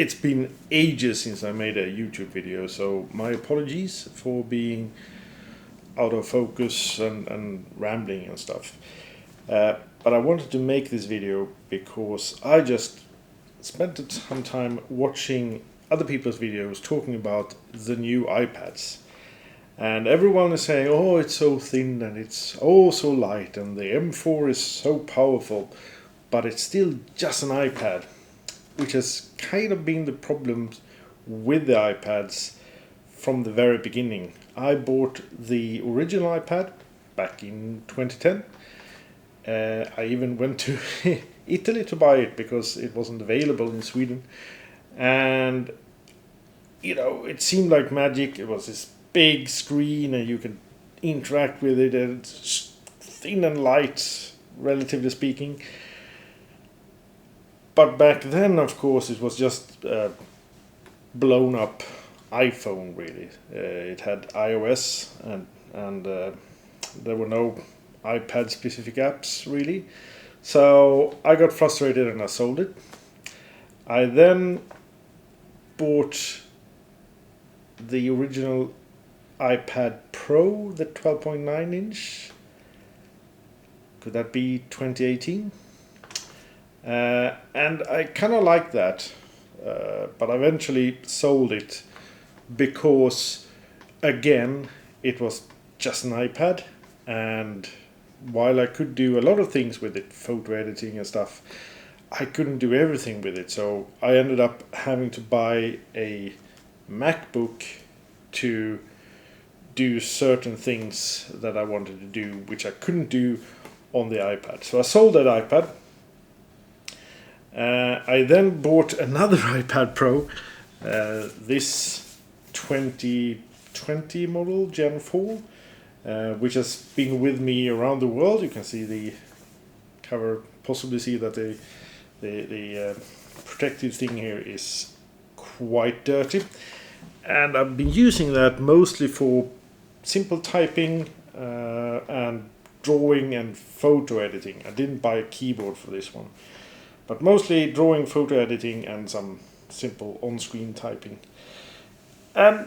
it's been ages since I made a YouTube video, so my apologies for being out of focus and rambling and stuff. But I wanted to make this video because I just spent some time watching other people's videos talking about the new iPads. And everyone is saying, oh, it's so thin and it's oh so light and the M4 is so powerful, but it's still just an iPad, which has kind of been the problem with the iPads from the very beginning. I bought the original iPad back in 2010. I even went to Italy to buy it because it wasn't available in Sweden. And, you know, it seemed like magic. It was this big screen and you could interact with it, and it's thin and light, relatively speaking. But back then, of course, it was just blown up iPhone, really. It had iOS and there were no iPad specific apps, really. So I got frustrated and I sold it. I then bought the original iPad Pro, the 12.9 inch. Could that be 2018? And I kind of like that, but I eventually sold it because, again, it was just an iPad, and while I could do a lot of things with it, photo editing and stuff, I couldn't do everything with it. So I ended up having to buy a MacBook to do certain things that I wanted to do, which I couldn't do on the iPad. So I sold that iPad. I then bought another iPad Pro, this 2020 model Gen 4, which has been with me around the world. You can see the cover, possibly see that the protective thing here is quite dirty. And I've been using that mostly for simple typing and drawing and photo editing. I didn't buy a keyboard for this one, but mostly drawing, photo editing, and some simple on-screen typing. And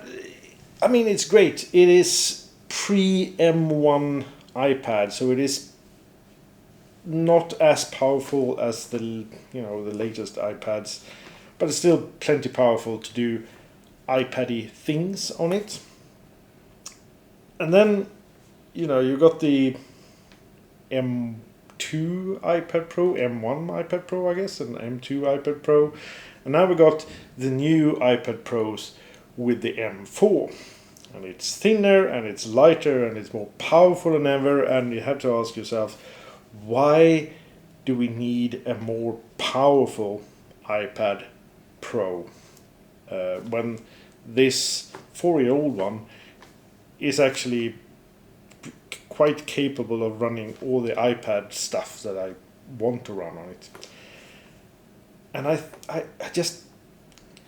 I mean, it's great. It is pre-M1 iPad, so it is not as powerful as the latest iPads, but it's still plenty powerful to do iPad-y things on it. And then, you got the M2 iPad Pro, M1 iPad Pro, I guess, and M2 iPad Pro. And now we got the new iPad Pros with the M4. And it's thinner and it's lighter and it's more powerful than ever. And you have to ask yourself, why do we need a more powerful iPad Pro when this 4-year-old one is actually quite capable of running all the iPad stuff that I want to run on it? And I just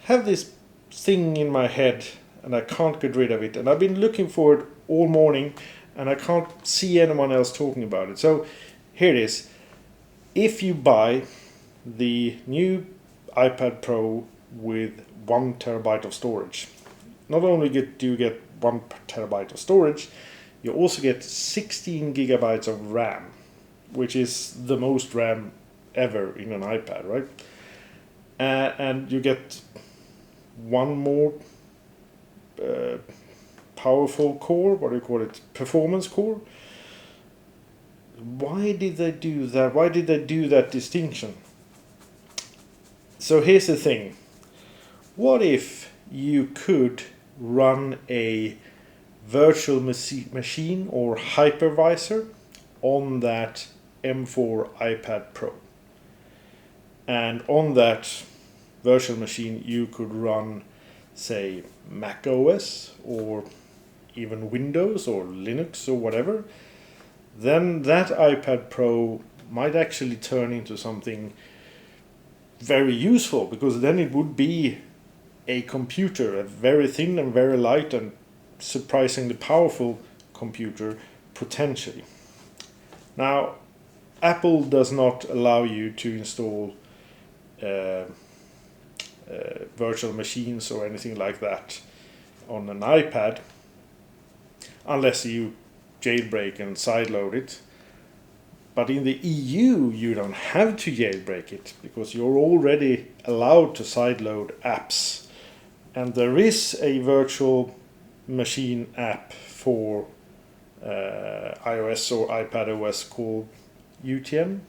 have this thing in my head and I can't get rid of it. And I've been looking for it all morning and I can't see anyone else talking about it. So here it is. If you buy the new iPad Pro with 1 terabyte of storage, not only do you get 1 terabyte of storage, you also get 16 gigabytes of RAM, which is the most RAM ever in an iPad, right? And you get one more powerful core, what do you call it, performance core. Why did they do that? Why did they do that distinction? So here's the thing. What if you could run a virtual machine or hypervisor on that M4 iPad Pro? And on that virtual machine you could run, say, Mac OS or even Windows or Linux or whatever. Then that iPad Pro might actually turn into something very useful, because then it would be a computer, a very thin and very light and surprisingly powerful computer, potentially. Now, Apple does not allow you to install virtual machines or anything like that on an iPad, unless you jailbreak and sideload it. But in the EU, you don't have to jailbreak it because you're already allowed to sideload apps. And there is a virtual machine app for iOS or iPad OS called UTM.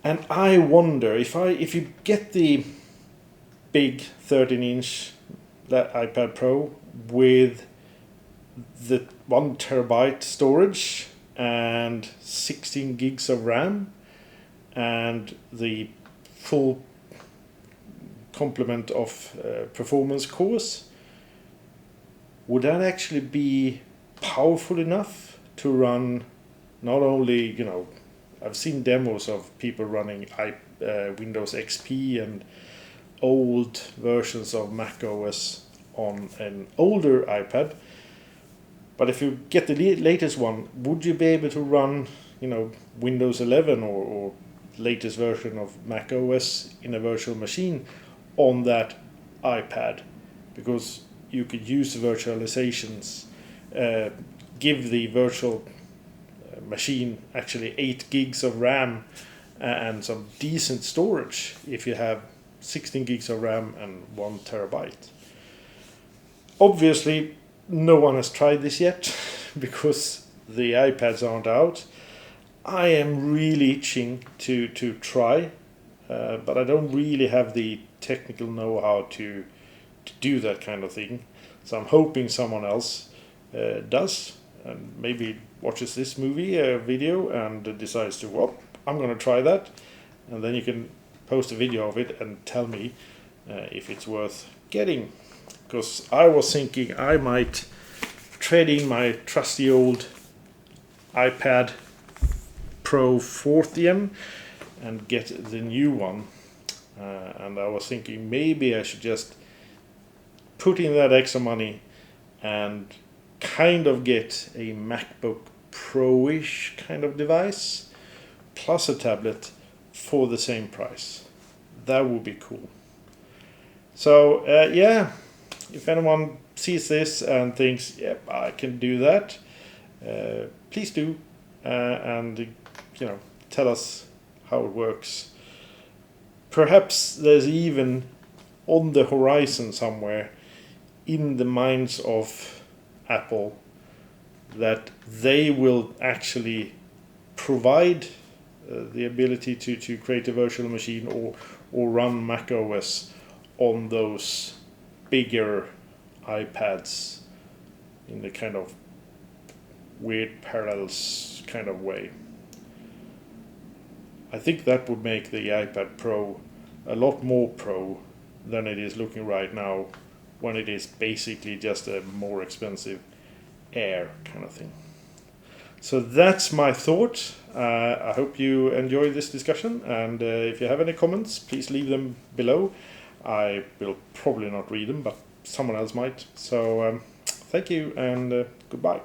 And I wonder if you get the big 13-inch iPad Pro with the 1 terabyte storage and 16 gigs of RAM and the full complement of performance cores, would that actually be powerful enough to run not only, I've seen demos of people running Windows XP and old versions of Mac OS on an older iPad. But if you get the latest one, would you be able to run, Windows 11 or latest version of Mac OS in a virtual machine on that iPad? Because you could use virtualizations, give the virtual machine actually 8 gigs of RAM and some decent storage if you have 16 gigs of RAM and 1 terabyte. Obviously, no one has tried this yet because the iPads aren't out. I am really itching to try, but I don't really have the technical know-how to do that kind of thing. So I'm hoping someone else does and maybe watches this video and decides to, well, I'm going to try that. And then you can post a video of it and tell me if it's worth getting. Because I was thinking I might trade in my trusty old iPad Pro 4th and get the new one. And I was thinking maybe I should just put in that extra money and kind of get a MacBook Pro-ish kind of device plus a tablet for the same price. That would be cool. So if anyone sees this and thinks, yep, I can do that, please do, and tell us how it works. Perhaps there's even on the horizon somewhere in the minds of Apple that they will actually provide the ability to create a virtual machine or run Mac OS on those bigger iPads in the kind of weird parallels kind of way. I think that would make the iPad Pro a lot more pro than it is looking right now, when it is basically just a more expensive Air kind of thing. So that's my thought. I hope you enjoyed this discussion, and if you have any comments, please leave them below. I will probably not read them, but someone else might. So thank you, and goodbye.